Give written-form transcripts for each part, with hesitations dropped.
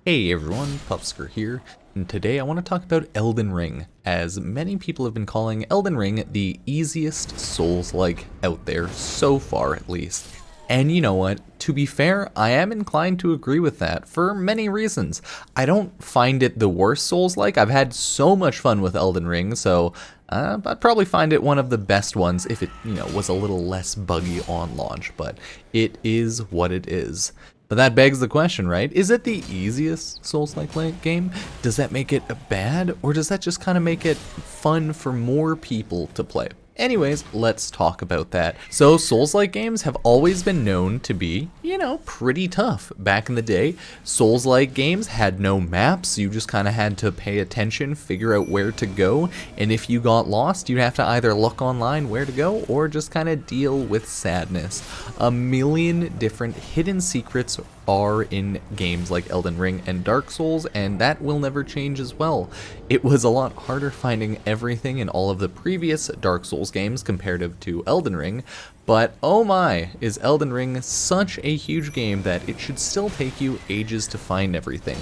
Hey everyone, Pupsker here, and today I want to talk about Elden Ring, as many people have been calling Elden Ring the easiest Souls-like out there, so far at least. And you know what, to be fair, I am inclined to agree with that, for many reasons. I don't find it the worst Souls-like. I've had so much fun with Elden Ring, so I'd probably find it one of the best ones if it, was a little less buggy on launch, but it is what it is. But that begs the question, right? Is it the easiest Souls-like game? Does that make it bad, or does that just kind of make it fun for more people to play? Anyways, let's talk about that. So Souls-like games have always been known to be, pretty tough. Back in the day, Souls-like games had no maps. You just kind of had to pay attention, figure out where to go, and if you got lost, you'd have to either look online where to go or just kind of deal with sadness. A million different hidden secrets are in games like Elden Ring and Dark Souls, and that will never change as well. It was a lot harder finding everything in all of the previous Dark Souls games comparative to Elden Ring, but oh my, is Elden Ring such a huge game that it should still take you ages to find everything.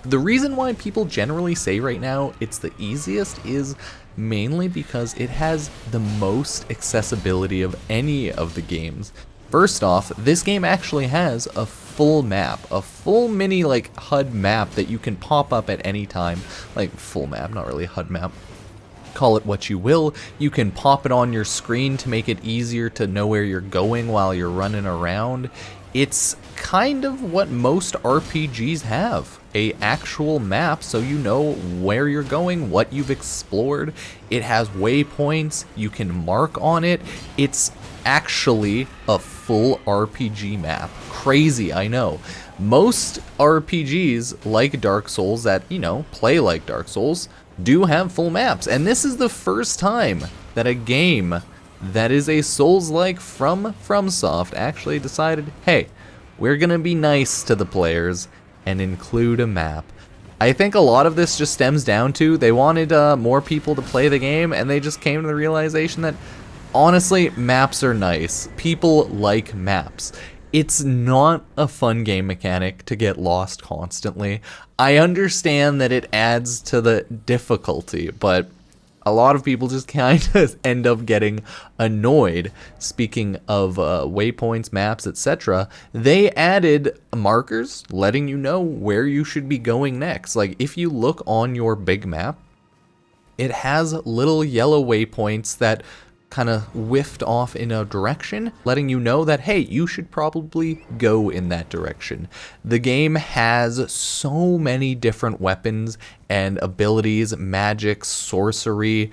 The reason why people generally say right now it's the easiest is mainly because it has the most accessibility of any of the games. First off, this game actually has a full map, a full mini HUD map that you can pop up at any time. Full map, not really a HUD map. Call it what you will. You can pop it on your screen to make it easier to know where you're going while you're running around. It's kind of what most RPGs have, a actual map so you know where you're going, what you've explored. It has waypoints, you can mark on it. It's actually a full RPG map. Crazy, I know. Most RPGs like Dark Souls that, play like Dark Souls do have full maps, and this is the first time that a game that is a Souls-like from FromSoft actually decided, hey, we're gonna be nice to the players and include a map. I think a lot of this just stems down to they wanted more people to play the game, and they just came to the realization that honestly, maps are nice. People like maps. It's not a fun game mechanic to get lost constantly. I understand that it adds to the difficulty, but a lot of people just kind of end up getting annoyed. Speaking of waypoints, maps, etc., they added markers letting you know where you should be going next. Like, if you look on your big map, it has little yellow waypoints that kind of whiffed off in a direction, letting you know that, hey, you should probably go in that direction. The game has so many different weapons and abilities, magic, sorcery.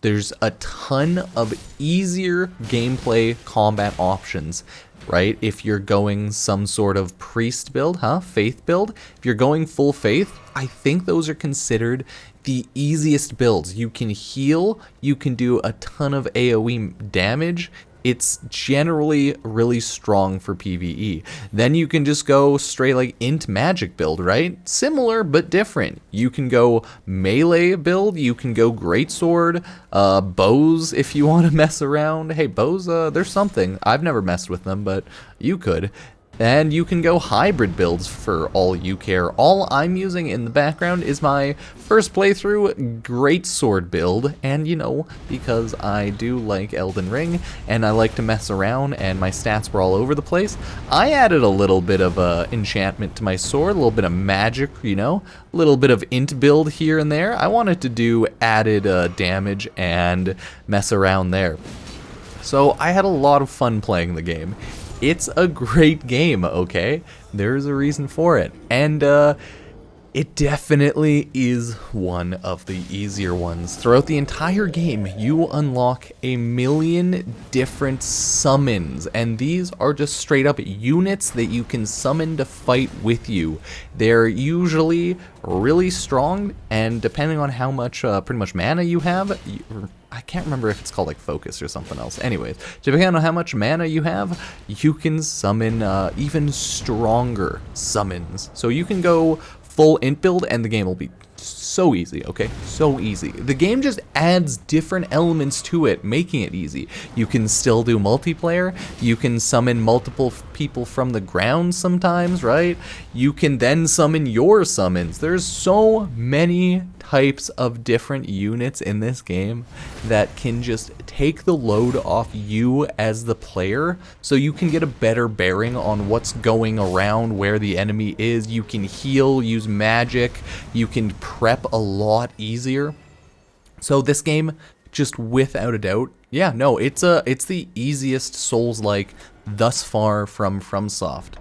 There's a ton of easier gameplay combat options, right? If you're going some sort of priest build, faith build, if you're going full faith, I think those are considered the easiest builds. You can heal, you can do a ton of AoE damage. It's generally really strong for PvE. Then you can just go straight int magic build, right? Similar but different. You can go melee build, you can go greatsword, bows if you want to mess around. Hey, bows, there's something. I've never messed with them, but you could. And you can go hybrid builds for all you care. All I'm using in the background is my first playthrough greatsword build, and because I do like Elden Ring and I like to mess around and my stats were all over the place, I added a little bit of enchantment to my sword, a little bit of magic, a little bit of int build here and there. I wanted to do added damage and mess around there. So I had a lot of fun playing the game. It's a great game, okay? There's a reason for it. And it definitely is one of the easier ones. Throughout the entire game, you unlock a million different summons, and these are just straight up units that you can summon to fight with you. They're usually really strong, and depending on how much pretty much mana you have, I can't remember if it's called focus or something else. Anyways, depending on how much mana you have, you can summon even stronger summons. So you can go full int build and the game will be so easy, okay? So easy. The game just adds different elements to it, making it easy. You can still do multiplayer. You can summon multiple people from the ground sometimes, right? You can then summon your summons. There's so many types of different units in this game that can just take the load off you as the player, so you can get a better bearing on what's going around, where the enemy is. You can heal, use magic, you can prep a lot easier. So this game, just without a doubt, yeah, no, it's the easiest Souls-like thus far from FromSoft,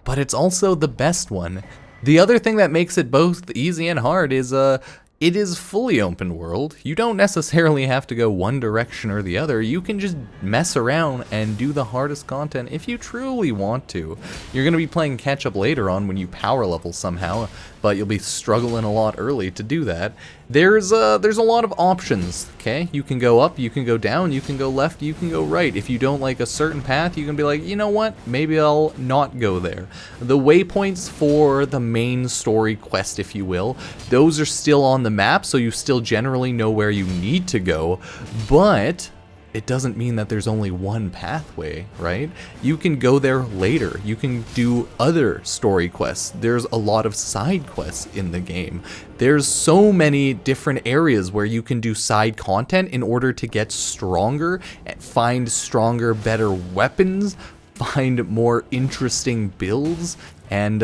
but it's also the best one. The other thing that makes it both easy and hard is it is fully open world. You don't necessarily have to go one direction or the other. You can just mess around and do the hardest content if you truly want to. You're going to be playing catch up later on when you power level somehow, but you'll be struggling a lot early to do that. There's a lot of options, okay? You can go up, you can go down, you can go left, you can go right. If you don't like a certain path, you can be like, you know what? Maybe I'll not go there. The waypoints for the main story quest, if you will, those are still on the map, so you still generally know where you need to go, but it doesn't mean that there's only one pathway, right? You can go there later. You can do other story quests. There's a lot of side quests in the game. There's so many different areas where you can do side content in order to get stronger, and find stronger, better weapons, find more interesting builds, and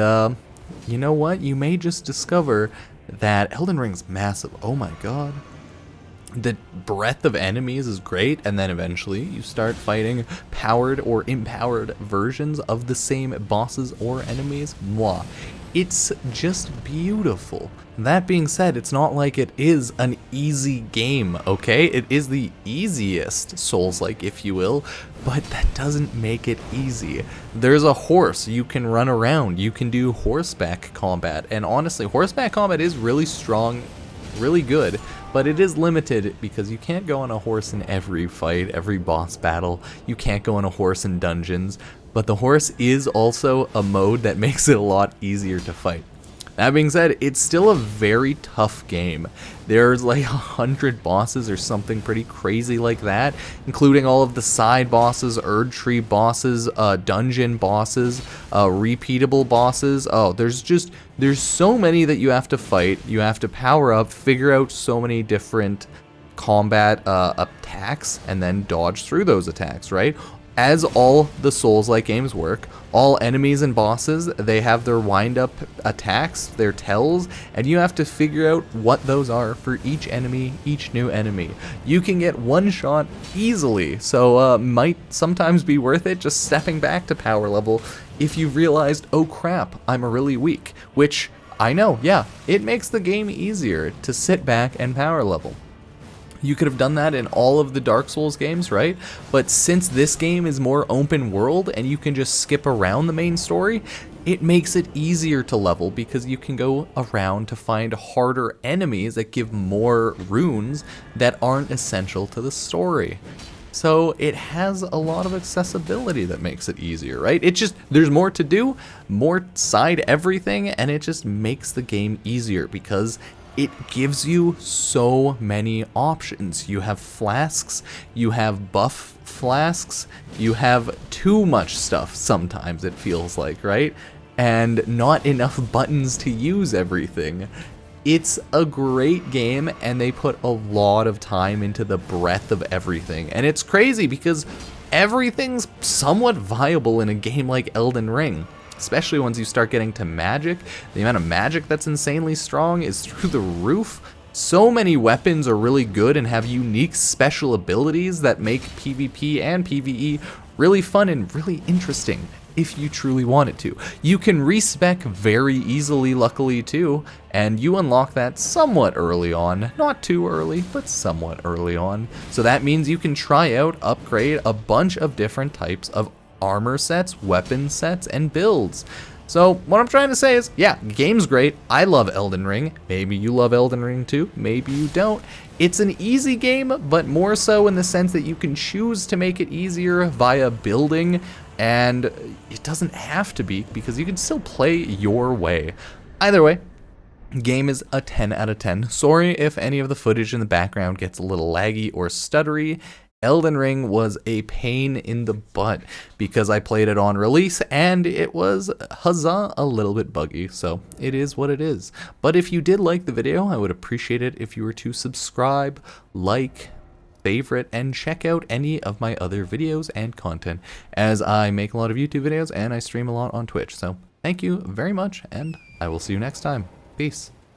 you know what? You may just discover that Elden Ring's massive. Oh my god. The breadth of enemies is great, and then eventually you start fighting powered or empowered versions of the same bosses or enemies. Mwah. It's just beautiful. That being said, it's not like it is an easy game, okay? It is the easiest Souls-like, if you will, but that doesn't make it easy. There's a horse, you can run around, you can do horseback combat, and honestly, horseback combat is really strong, really good, but it is limited because you can't go on a horse in every fight, every boss battle. You can't go on a horse in dungeons, but the horse is also a mode that makes it a lot easier to fight. That being said, it's still a very tough game. There's like 100 bosses or something pretty crazy like that, including all of the side bosses, Erd Tree bosses, dungeon bosses, repeatable bosses. Oh, there's so many that you have to fight. You have to power up, figure out so many different combat attacks, and then dodge through those attacks, right? As all the Souls-like games work, all enemies and bosses, they have their wind-up attacks, their tells, and you have to figure out what those are for each enemy, each new enemy. You can get one shot easily, so might sometimes be worth it just stepping back to power level if you've realized, oh crap, I'm really weak, which I know, yeah, it makes the game easier to sit back and power level. You could have done that in all of the Dark Souls games, right? But since this game is more open world and you can just skip around the main story, it makes it easier to level because you can go around to find harder enemies that give more runes that aren't essential to the story. So it has a lot of accessibility that makes it easier, right? It just, there's more to do, more side everything, and it just makes the game easier because it gives you so many options. You have flasks, you have buff flasks, you have too much stuff sometimes, it feels like, right? And not enough buttons to use everything. It's a great game, and they put a lot of time into the breadth of everything. And it's crazy because everything's somewhat viable in a game like Elden Ring. Especially once you start getting to magic. The amount of magic that's insanely strong is through the roof. So many weapons are really good and have unique special abilities that make PvP and PvE really fun and really interesting if you truly want it to. You can respec very easily, luckily too, and you unlock that somewhat early on. Not too early, but somewhat early on. So that means you can try out, upgrade a bunch of different types of armor sets, weapon sets, and builds. So what I'm trying to say is, yeah, the game's great. I love Elden Ring. Maybe you love Elden Ring too. Maybe you don't. It's an easy game, but more so in the sense that you can choose to make it easier via building, and it doesn't have to be because you can still play your way. Either way, Game is a 10 out of 10. Sorry if any of the footage in the background gets a little laggy or stuttery. Elden Ring was a pain in the butt because I played it on release and it was, huzzah, a little bit buggy, so it is what it is. But if you did like the video, I would appreciate it if you were to subscribe, like, favorite, and check out any of my other videos and content, as I make a lot of YouTube videos and I stream a lot on Twitch. So thank you very much, and I will see you next time. Peace.